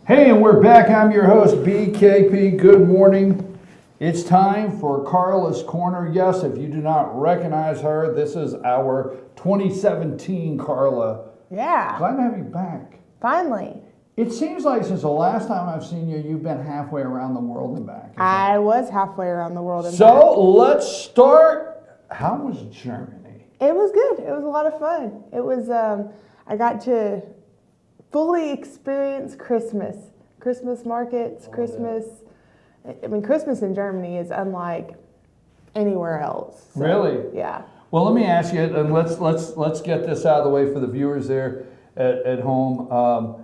Hey, and we're back. I'm your host, BKP. Good morning. It's time for Karla's Corner. Yes, if you do not recognize her, this is our 2017 Karla. Yeah. Glad to have you back. Finally. It seems like since the last time I've seen you, you've been halfway around the world and back. I was halfway around the world and back. So let's start. How was Germany? It was good. It was a lot of fun. It was, I got to fully experience Christmas. Christmas markets, Christmas. I mean, Christmas in Germany is unlike anywhere else. So, Really? Yeah. Well, let me ask you, and let's get this out of the way for the viewers there at home.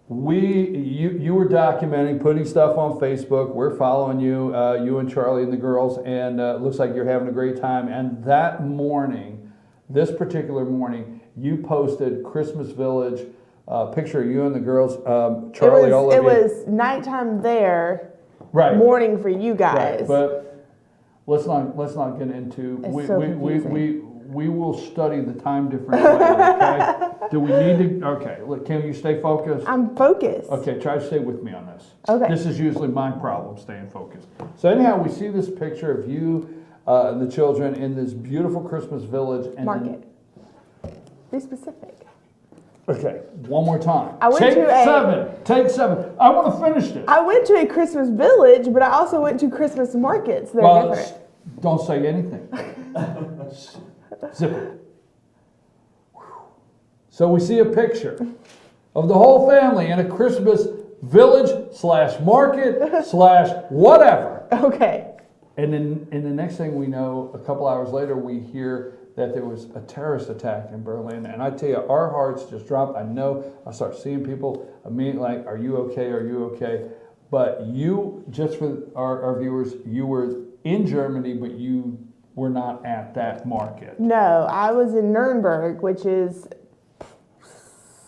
You were documenting, putting stuff on Facebook. We're following you, you and Charlie and the girls, and it looks like you're having a great time. And that morning, this particular morning, you posted Christmas Village, picture of you and the girls. Charlie, all of you. It was nighttime there, right. Morning for you guys. Right. But let's not get into. We will study the time difference later, okay? Do we need to? Okay, look, can you stay focused? I'm focused. Okay, try to stay with me on this. Okay. This is usually my problem, staying focused. So anyhow, we see this picture of you and the children in this beautiful Christmas village. And Market. Be specific. Okay, one more time. Take seven. I want to finish this. I went to a Christmas village, but I also went to Christmas markets. They're different. Don't say anything. Zip it. So we see a picture of the whole family in a Christmas village / market / whatever. Okay. And then the next thing we know, a couple hours later, we hear that there was a terrorist attack in Berlin. And I tell you, our hearts just dropped. I know I start seeing people immediately like, are you okay? Are you okay? But you, just for our viewers, you were in Germany, but you were not at that market. No, I was in Nuremberg, which is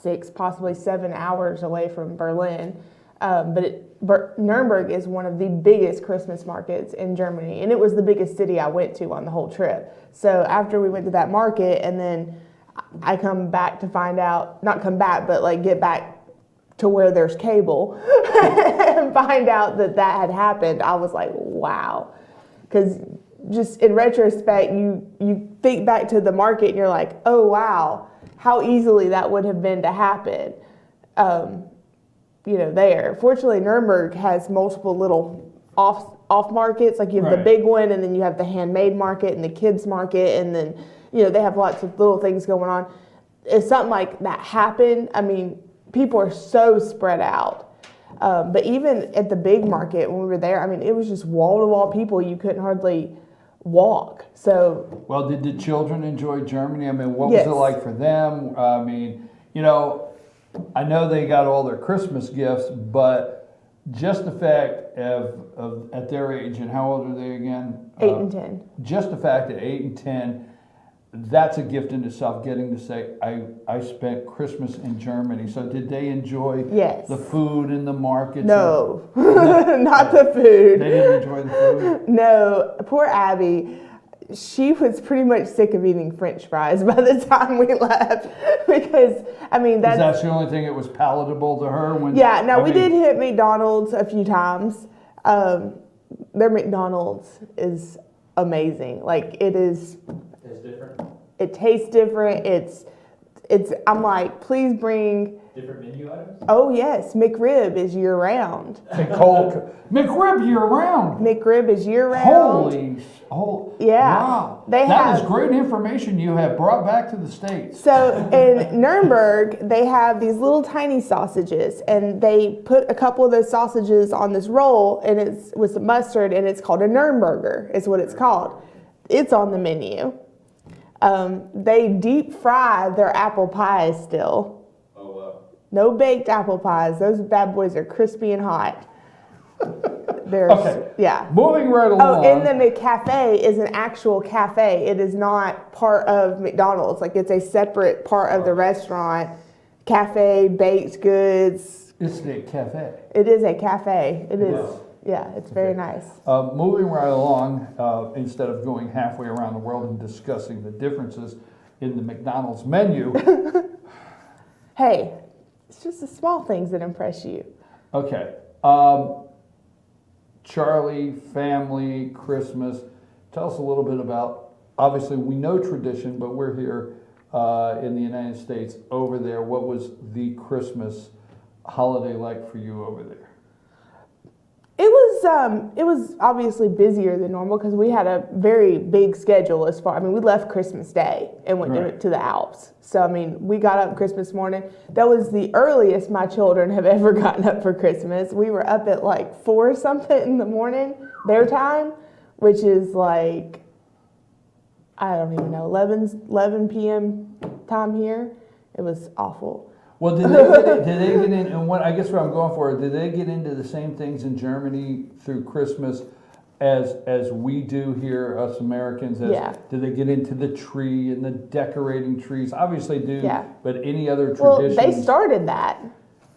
6, possibly 7 hours away from Berlin. But Nuremberg is one of the biggest Christmas markets in Germany, and it was the biggest city I went to on the whole trip. So after we went to that market, and then I come back to find out, not come back, but like get back to where there's cable and find out that had happened, I was like, wow. Because just in retrospect, you think back to the market and you're like, oh, wow, how easily that would have been to happen. There. Fortunately, Nuremberg has multiple little off markets. Like you have the big one, and then you have the handmade market and the kids market, and then they have lots of little things going on. If something like that happened, I mean, people are so spread out. But even at the big market when we were there, I mean, it was just wall to wall people. You couldn't hardly walk. So. Well, did the children enjoy Germany? I mean, what was it like for them? I mean, I know they got all their Christmas gifts, but just the fact of at their age, and how old are they again? 8 and 10. Just the fact that 8 and 10, that's a gift in itself, getting to say, I spent Christmas in Germany. So did they enjoy the food in the markets? No, not the food. They didn't enjoy the food? No, poor Abby. She was pretty much sick of eating French fries by the time we left because, I mean, that's the only thing that was palatable to her? We did hit McDonald's a few times. Their McDonald's is amazing. Like, it is. It's different? It tastes different. I'm like, please bring. Different menu items? Oh, yes. McRib is year round. McRib year round? McRib is year round. Yeah. Wow. That is great information you have brought back to the States. So in Nuremberg, they have these little tiny sausages, and they put a couple of those sausages on this roll, and it's with some mustard, and it's called a Nuremberger, is what it's called. It's on the menu. They deep fry their apple pies still. Oh, wow. No baked apple pies. Those bad boys are crispy and hot. Moving right along. Oh, and the McCafe is an actual cafe. It is not part of McDonald's. Like, it's a separate part of the restaurant. Cafe, baked goods. It's a cafe. It is a cafe. It is. Yeah, it's very nice. Moving right along, instead of going halfway around the world and discussing the differences in the McDonald's menu. Hey, It's just the small things that impress you. Okay. Charlie, family, Christmas. Tell us a little bit about, obviously we know tradition, but we're here in the United States. Over there, what was the Christmas holiday like for you over there? It was obviously busier than normal because we had a very big schedule as far. I mean, we left Christmas Day and went Right. to the Alps. So I mean, we got up Christmas morning. That was the earliest my children have ever gotten up for Christmas. We were up at like 4 something in the morning, their time, which is like, I don't even know, 11 p.m. time here. It was awful. Well, did they get in, and what I guess what I'm going for, did they get into the same things in Germany through Christmas as we do here, us Americans? Yeah. Did they get into the tree and the decorating trees? Obviously do, Yeah. but any other Well, traditions? they started that.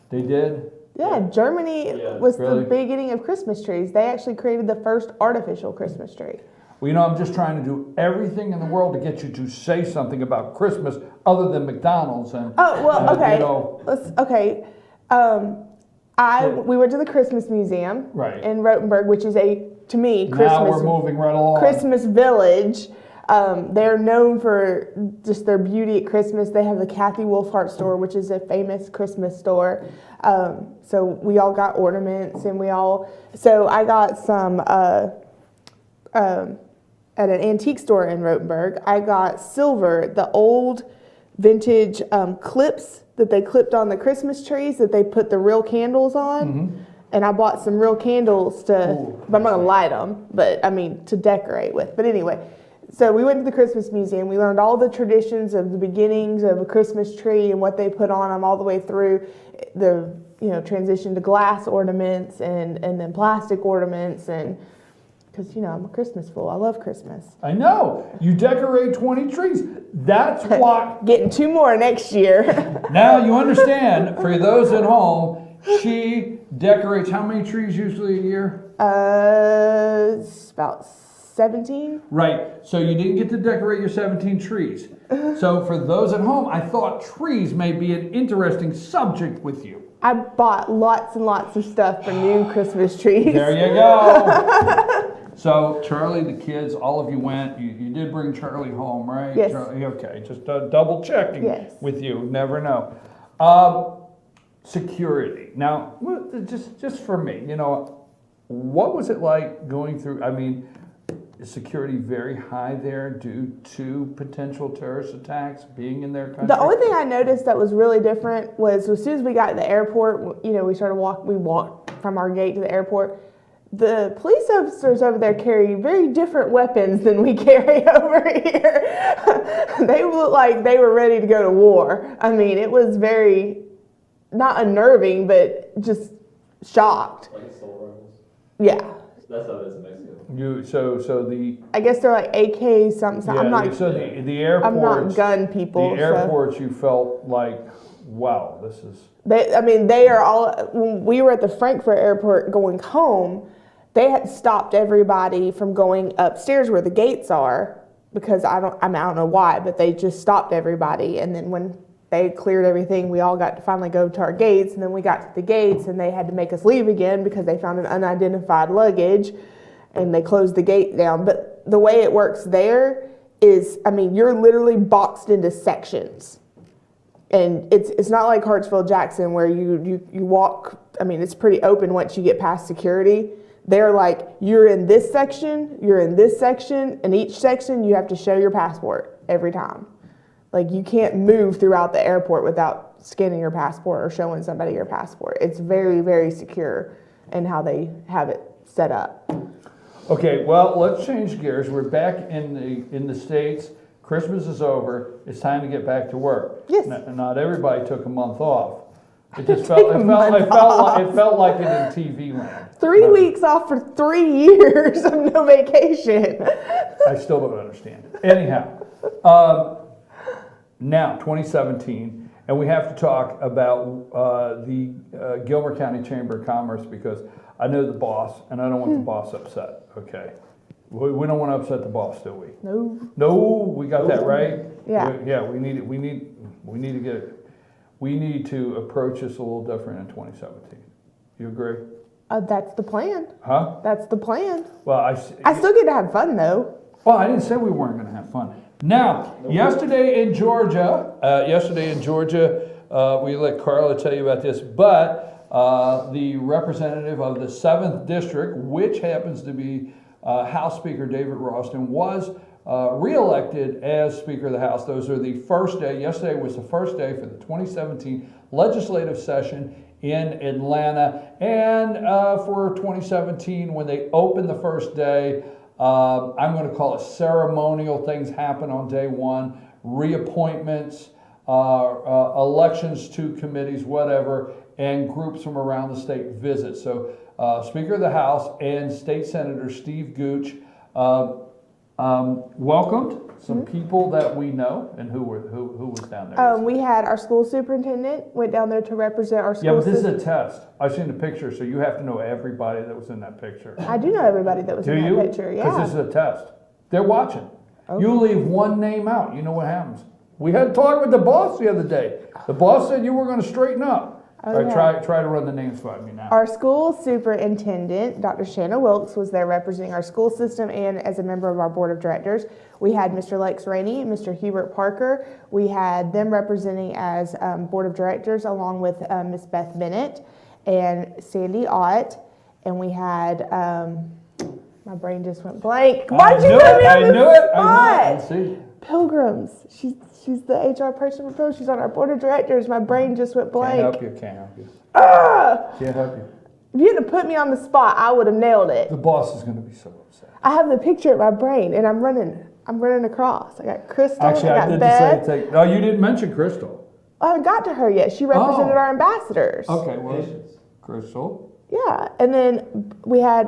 They did? Yeah, Germany Yeah, was really? the beginning of Christmas trees. They actually created the first artificial Christmas tree. Well, you know, I'm just trying to do everything in the world to get you to say something about Christmas other than McDonald's and. Oh well, okay. You know, Okay. We went to the Christmas Museum Right. in Rothenburg, which is to me now Christmas we're moving right along. Christmas village. They're known for just their beauty at Christmas. They have the Kathy Wolfhart store, which is a famous Christmas store. So we all got ornaments, and So I got some at an antique store in Rothenburg. I got silver, the old vintage clips that they clipped on the Christmas trees that they put the real candles on. Mm-hmm. And I bought some real candles Ooh, but I'm not gonna light them, but I mean to decorate with. But anyway, so we went to the Christmas Museum. We learned all the traditions of the beginnings of a Christmas tree and what they put on them all the way through the transition to glass ornaments and then plastic ornaments and. Because, I'm a Christmas fool. I love Christmas. I know. You decorate 20 trees. That's why. Getting 2 more next year. Now you understand, for those at home, she decorates how many trees usually a year? It's about 17. Right. So you didn't get to decorate your 17 trees. So for those at home, I thought trees may be an interesting subject with you. I bought lots and lots of stuff for new Christmas trees. There you go. So Charlie, the kids, all of you went. You did bring Charlie home, right? Yes. Charlie, okay, just double checking Yes. with you. Never know. Security. Now, just for me, what was it like going through? I mean, is security very high there due to potential terrorist attacks being in their country? The only thing I noticed that was really different was as soon as we got to the airport, we walked from our gate to the airport. The police officers over there carry very different weapons than we carry over here. They looked like they were ready to go to war. I mean, it was very, not unnerving, but just shocked. Like assault rifles. Yeah. That's how it is in Mexico. I guess they're like AK something. Yeah, I'm not. so the airports. I'm not gun people. The airports, you felt like, wow, this is. They are all. When we were at the Frankfurt airport going home, they had stopped everybody from going upstairs where the gates are because I don't know why, but they just stopped everybody. And then when they cleared everything, we all got to finally go to our gates. And then we got to the gates, and they had to make us leave again because they found an unidentified luggage, and they closed the gate down. But the way it works there is, you're literally boxed into sections. And it's not like Hartsfield Jackson where you walk. It's pretty open once you get past security. They're like, you're in this section, and each section you have to show your passport every time. Like, you can't move throughout the airport without scanning your passport or showing somebody your passport. It's very, very secure in how they have it set up. Okay, well, let's change gears. We're back in the States. Christmas is over. It's time to get back to work. Yes. Not everybody took a month off. It just felt like it in TV land. 3 weeks off for 3 years of no vacation. I still don't understand it. Anyhow, now 2017, and we have to talk about the Gilmer County Chamber of Commerce because I know the boss, and I don't want the boss upset. Okay, we don't want to upset the boss, do we? No. No, we got that right. Yeah. We need to get it. we need to approach this a little different in 2017. You agree? That's the plan. Huh? That's the plan. Well, I still get to have fun though. Well, I didn't say we weren't going to have fun. Now, yesterday in Georgia, we let Karla tell you about this, but the representative of the 7th District, which happens to be House Speaker David Ralston, was re-elected as Speaker of the House. Those are the first day. Yesterday was the first day for the 2017 legislative session in Atlanta. And for 2017, when they opened the first day, I'm going to call it ceremonial. Things happen on day one, reappointments, elections to committees, whatever, and groups from around the state visit. So Speaker of the House and State Senator Steve Gooch welcomed some people that we know. And who was down there? We had our school superintendent went down there to represent our school. Yeah, but this is a test. I've seen the picture, so you have to know everybody that was in that picture. I do know everybody that was in that picture. Yeah. Because this is a test. They're watching. Okay. You leave one name out, you know what happens. We had a talk with the boss the other day. The boss said you were going to straighten up. All right, try to run the names by me now. Our school superintendent, Dr. Shanna Wilkes, was there representing our school system and as a member of our board of directors. We had Mr. Lex Rainey and Mr. Hubert Parker. We had them representing as board of directors along with Miss Beth Bennett and Sandy Ott. And we had, my brain just went blank. Why'd you put me on the spot? See. Pilgrims. She's the HR person for Pilgrims. She's on our board of directors. My brain just went blank. Can't help you. Ah! Can't help you. If you hadn't put me on the spot, I would have nailed it. The boss is going to be so upset. I have the picture in my brain, and I'm running across. I got Crystal. Actually, I got did Beth. the same thing. No, you didn't mention Crystal. I haven't got to her yet. She represented our ambassadors. Okay, well, Crystal. Yeah, and then we had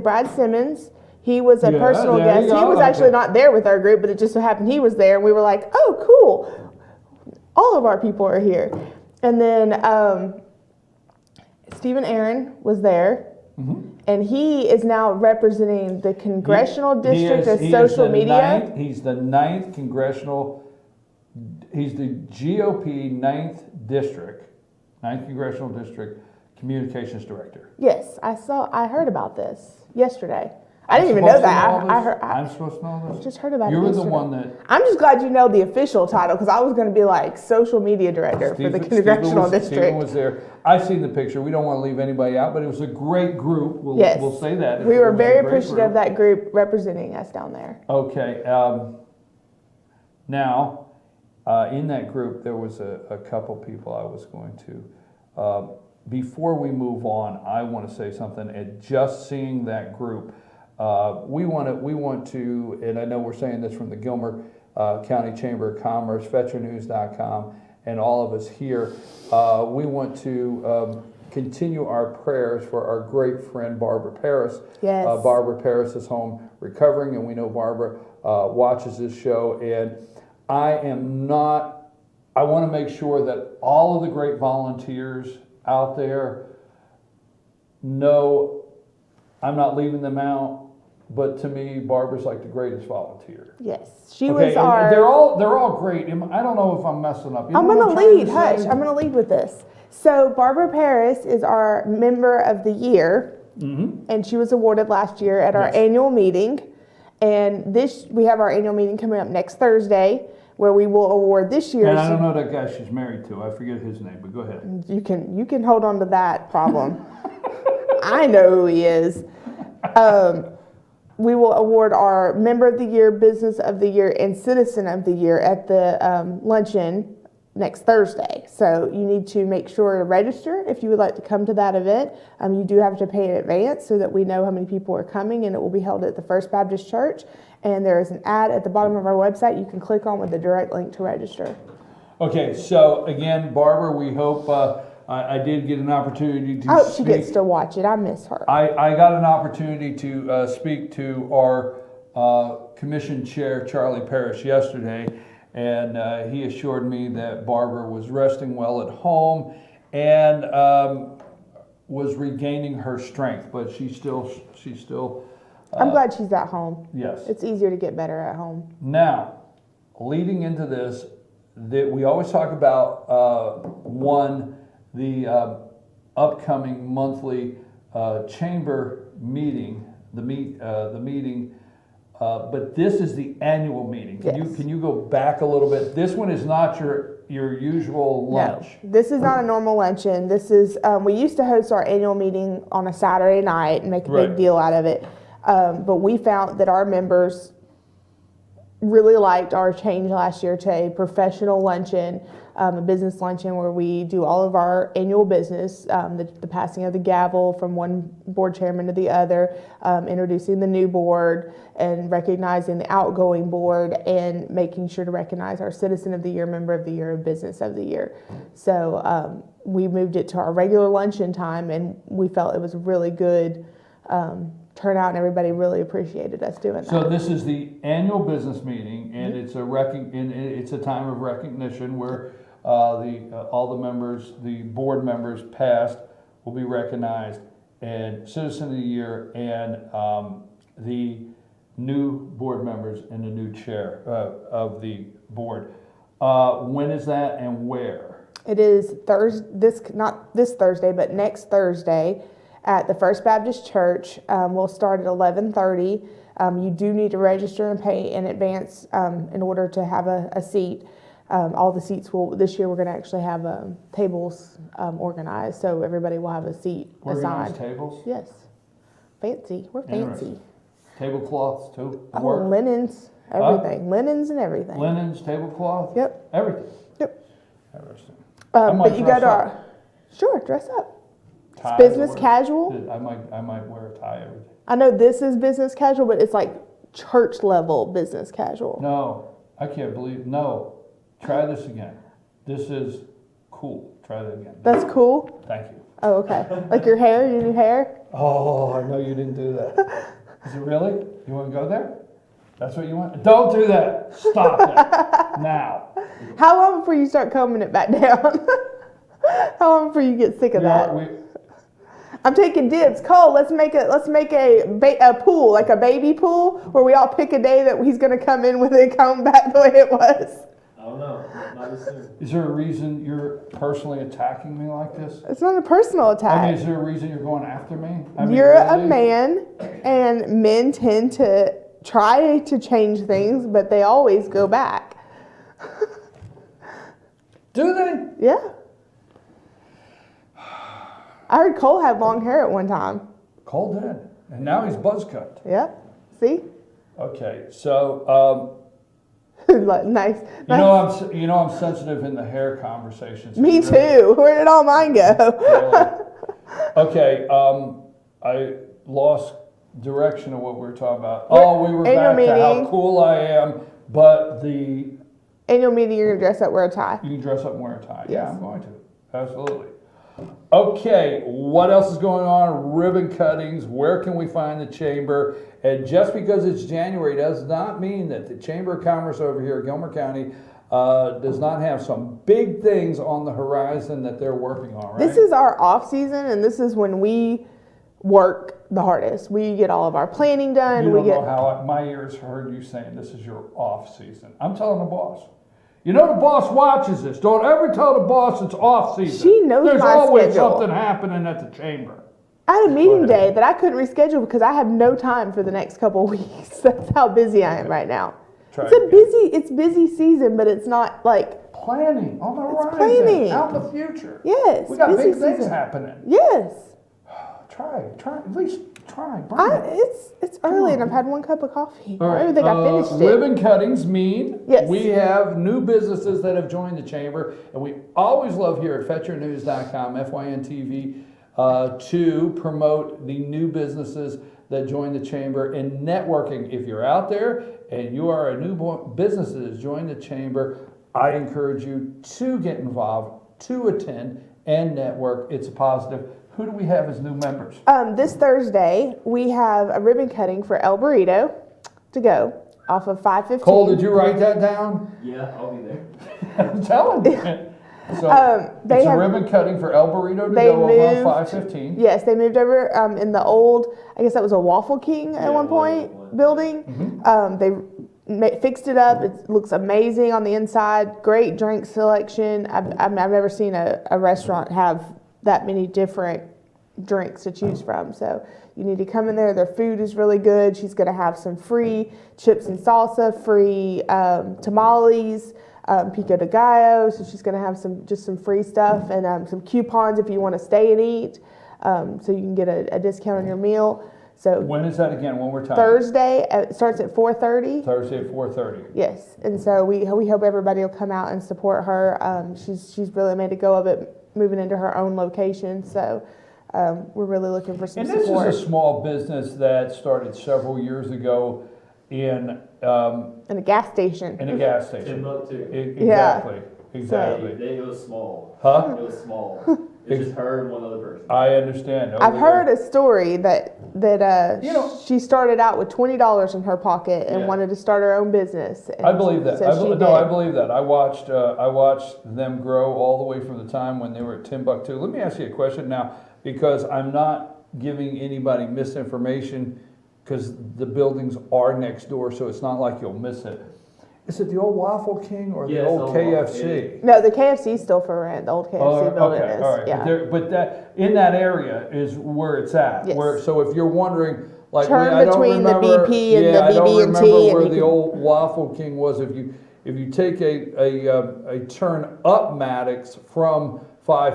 Brad Simmons. He was a personal guest. He was actually not there with our group, but it just so happened he was there, and we were like, "Oh, cool! All of our people are here." And then Stephen Aaron was there, and he is now representing the congressional district of social media. He's the 9th congressional. He's the GOP 9th district, 9th congressional district communications director. Yes, I heard about this yesterday. I didn't even know that. I'm supposed to know this. Just heard about it. You were the yesterday. one that. I'm just glad you know the official title because I was going to be like social media director for the congressional district. Stephen was there. I've seen the picture. We don't want to leave anybody out, but it was a great group. We'll say that. We were very appreciative of that group representing us down there. Okay. Now, in that group, there was a couple people I was going to. Before we move on, I want to say something. And just seeing that group. We want to, and I know we're saying this from the Gilmer County Chamber of Commerce, veterannews.com, and all of us here. We want to continue our prayers for our great friend Barbara Paris. Yes. Barbara Paris is home recovering, and we know Barbara watches this show. And I want to make sure that all of the great volunteers out there know I'm not leaving them out. But to me, Barbara's like the greatest volunteer. Yes, she was our. They're all great. I don't know if I'm messing up. I'm going to lead. Hush. I'm going to lead with this. So Barbara Paris is our member of the year, and she was awarded last year at our annual meeting. And we have our annual meeting coming up next Thursday, where we will award this year's. And I don't know that guy she's married to. I forget his name, but go ahead. You can hold on to that problem. I know who he is. We will award our Member of the Year, Business of the Year, and Citizen of the Year at the luncheon next Thursday. So you need to make sure to register if you would like to come to that event. You do have to pay in advance so that we know how many people are coming, and it will be held at the First Baptist Church. And there is an ad at the bottom of our website you can click on with the direct link to register. Okay, so again, Barbara, we hope... I did get an opportunity to I hope she gets to watch it. I miss her. I got an opportunity to speak to our commission chair, Charlie Parrish, yesterday, and he assured me that Barbara was resting well at home and was regaining her strength, but she's still. I'm glad she's at home. Yes. It's easier to get better at home. Now, leading into this, that we always talk about, the upcoming monthly chamber meeting, the meeting, but this is the annual meeting. Yes. Can you go back a little bit? This one is not your usual lunch. No, this is not a normal luncheon. This is, we used to host our annual meeting on a Saturday night and make a Right. big deal out of it. But we found that our members really liked our change last year to a professional luncheon, a business luncheon where we do all of our annual business, the passing of the gavel from one board chairman to the other, introducing the new board and recognizing the outgoing board and making sure to recognize our citizen of the year, member of the year, business of the year. So we moved it to our regular luncheon time, and we felt it was really good turnout, and everybody really appreciated us doing that. So this is the annual business meeting, and it's it's a time of recognition where all the members, the board members past, will be recognized, and Citizen of the Year, and the new board members and the new chair of the board. When is that and where? It is not this Thursday, but next Thursday at the First Baptist Church. We'll start at 11:30. You do need to register and pay in advance in order to have a seat. All the seats this year we're going to actually have tables organized, so everybody will have a seat Organized assigned. tables? Yes. Fancy. We're fancy. Interesting. Tablecloths too? Oh, Work? linens, everything. Linens and everything. Linens, tablecloth? Yep. Everything? Yep. Interesting. I might But you got dress our, up. sure, dress up. Tie Business or- casual. I might wear a tie every day. I know this is business casual, but it's like church level business casual. No, I can't believe, no. Try this again. This is cool. Try that again. That's cool. Thank you. Oh, okay. Like your hair, your new hair. Oh, I know you didn't do that. Is it really? You want to go there? That's what you want? Don't do that. Stop that. Now. How long before you start combing it back down? How long before you get sick of that? I'm taking dibs. Cole, let's make a pool, like a baby pool, where we all pick a day that he's going to come in with it comb back the way it was. I don't know. Not as soon. Is there a reason you're personally attacking me like this? It's not a personal I attack. mean, is there a reason you're going after me? I mean, You're a really? man, and men tend to try to change things, but they always go back. Do they? Yeah. I heard Cole had long hair at one time. Cole did. And now he's buzz cut. Yeah. See? Okay, so Like, nice. you know I'm sensitive in the hair conversations. Me Really- too. Where did all mine go? Really? Okay, I lost direction of what we were talking about. Oh, we were Annual back to how meeting. cool I am, but Annual meeting, you're gonna dress up, wear a tie. you can dress up and wear a tie. Yeah, Yes. I'm going to. Absolutely. Okay, what else is going on? Ribbon cuttings. Where can we find the chamber? And just because it's January does not mean that the Chamber of Commerce over here at Gilmer County does not have some big things on the horizon that they're working on, right? This is our off season, and this is when we work the hardest. We get all of our planning done. You we don't get know how my ears heard you saying this is your off season. I'm telling the boss. You know the boss watches this. Don't ever tell the boss it's off season. She knows There's my always schedule. something happening at the chamber. I had a meeting ahead. day that I couldn't reschedule because I have no time for the next couple of weeks. That's how busy I am right now. Try It's it again. busy season, but it's not like, Planning on the horizon, planning. out in the future. yes, We got busy big things season. happening. Yes. Try, at least try. Bring it. It's early and I've had one cup of coffee. All I right. don't think I finished it. Ribbon cuttings mean Yes. we have new businesses that have joined the chamber, and we always love here at FetcherNews.com, FYNTV, to promote the new businesses that join the chamber and networking. If you're out there and you are a new business that has joined the chamber, I encourage you to get involved, to attend and network. It's a positive. Who do we have as new members? This Thursday, we have a ribbon cutting for El Burrito to go off of 515. Cole, did you write that down? Yeah, I'll be there. I'm telling you. So they it's a have- ribbon cutting for El Burrito to they go over on moved- 515. Yes, they moved over in the old, I guess that was a Waffle King at Yeah, one it was point at one. building. Mm-hmm. They fixed it up. It looks amazing on the inside. Great drink selection. I've never seen a restaurant have that many different drinks to choose from. So you need to come in there. Their food is really good. She's going to have some free chips and salsa, free tamales, pico de gallo. So she's going to have some free stuff and some coupons if you want to stay and eat. So you can get a discount on your meal. So When is that again? One more time. Thursday, it starts at 4:30. Thursday at 4:30. Yes, and so we hope everybody will come out and support her. She's really made a go of it, moving into her own location. So we're really looking for some And this support. is a small business that started several years ago in In a gas station. a gas station. Timbuktu. Exactly. Exactly. It was small. Huh? It was small. It's just her and one other person. I understand. I've heard a story that You know- she started out with $20 in her pocket and Yeah. wanted to start her own business. And I believe that. So I she did. believe that. I watched them grow all the way from the time when they were at Timbuktu. Let me ask you a question now, because I'm not giving anybody misinformation, because the buildings are next door, so it's not like you'll miss it. Is it the old Waffle King or the Yes, old old KFC? No, the KFC is still for rent. The old KFC building okay, is. all right. Yeah. But that in that area is where it's at. Yes. So if you're wondering, like, Turn I don't between the remember, BP and yeah, the I don't BB&T remember and where you the can- old Waffle King was. If you take a turn up Maddox from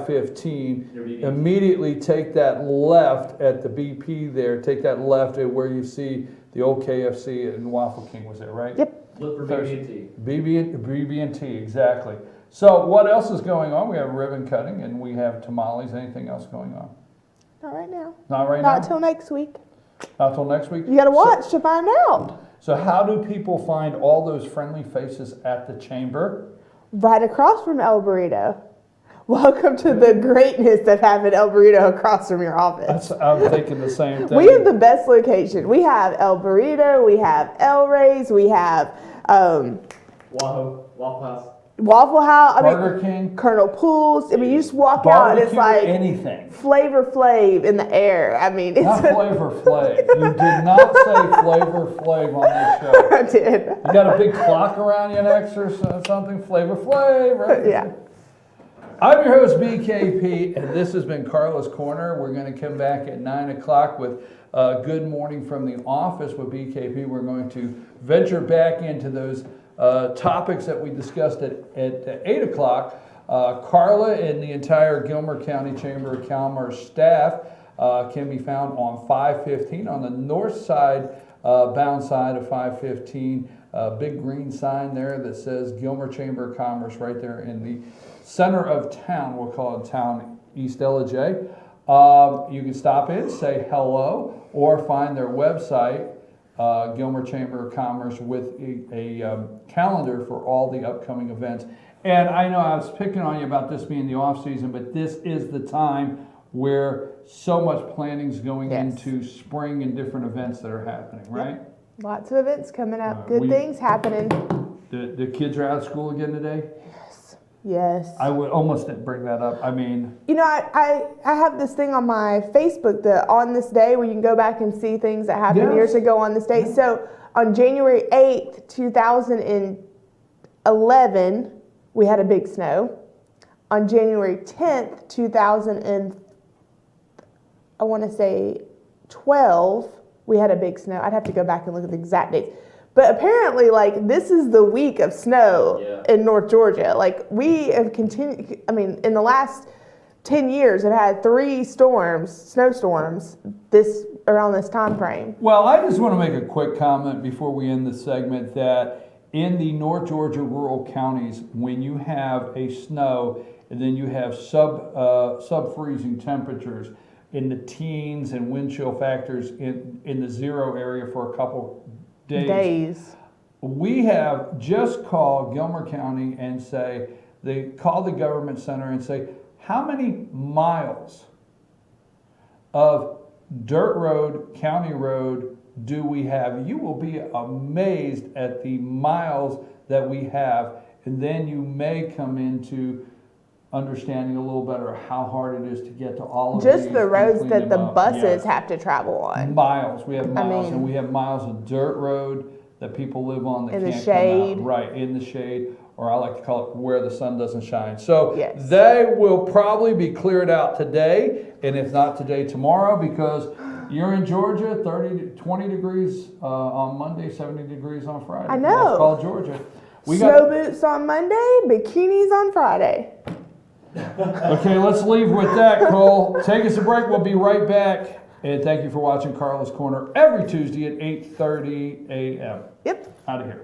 515, Your BB&T. immediately take that left at the BP there. Take that left at where you see the old KFC and Waffle King was there, right? Yep. Look for Thursday. BB&T. BB&T, exactly. So what else is going on? We have ribbon cutting and we have tamales. Anything else going on? Not right now. Not right Not now? till next week. Not till next week? You got to watch to find out. So how do people find all those friendly faces at the chamber? Right across from El Burrito. Welcome to the greatness of having El Burrito across from your office. I'm thinking the same thing. We have the best location. We have El Burrito, we have El Rey's, we have Waffle House. Waffle House. Burger King, Colonel Pools. I mean, you just walk out and it's barbecue, like anything. Flavor Flav in the air. I mean, it's Not Flavor Flav. You did not say Flavor Flav on this show. I did. You got a big clock around your neck or something? Flavor Flav, right? Yeah. I'm your host, BKP, and this has been Karla's Corner. We're going to come back at 9 o'clock with Good Morning from the Office with BKP. We're going to venture back into those topics that we discussed at 8 o'clock. Karla and the entire Gilmer County Chamber of Commerce staff can be found on 515 on the north side, bound side of 515. Big green sign there that says Gilmer Chamber of Commerce right there in the center of town. We'll call it town East LJ. You can stop in, say hello, or find their website, Gilmer Chamber of Commerce, with a calendar for all the upcoming events. And I know I was picking on you about this being the off season, but this is the time where so much planning is going Yes. into spring and different events that are happening, right? Lots of events coming up. Good we- things happening. The kids are out of school again today. Yes. I would almost didn't bring that up. I mean, You know, I have this thing on my Facebook, the On This Day, where you can go back and see things that happened Yes. years ago on this day. So on January 8th, 2011, we had a big snow. On January 10th, 12, we had a big snow. I'd have to go back and look at the exact dates. But apparently, like, this is the week of snow in North Georgia. Like, we have continued, I mean, in the last 10 years, have had 3 snowstorms around this time frame. well, I just want to make a quick comment before we end the segment that in the North Georgia rural counties, when you have a snow and then you have sub-freezing temperatures in the teens and wind chill factors in the 0 area for a couple days. We have just called Gilmer County and they call the government center and say, how many miles of dirt road, county road do we have? You will be amazed at the miles that we have, and then you may come into understanding a little better how hard it is to get to all of Just these the and roads clean that the them up. buses Yes. have to travel on. Miles. We have miles, mean- and we have miles of dirt road, that people live on that In the can't shade. come out. Right, in the shade, or I like to call it where the sun doesn't shine. So Yes. they will probably be cleared out today, and if not today, tomorrow, because you're in Georgia, 20 degrees on Monday, 70 degrees on Friday. I know. That's called Georgia. Snow boots on Monday, bikinis on Friday. Okay, let's leave with that, Cole. Take us a break. We'll be right back. And thank you for watching Karla's Corner every Tuesday at 8:30 a.m. Yep. Out of here.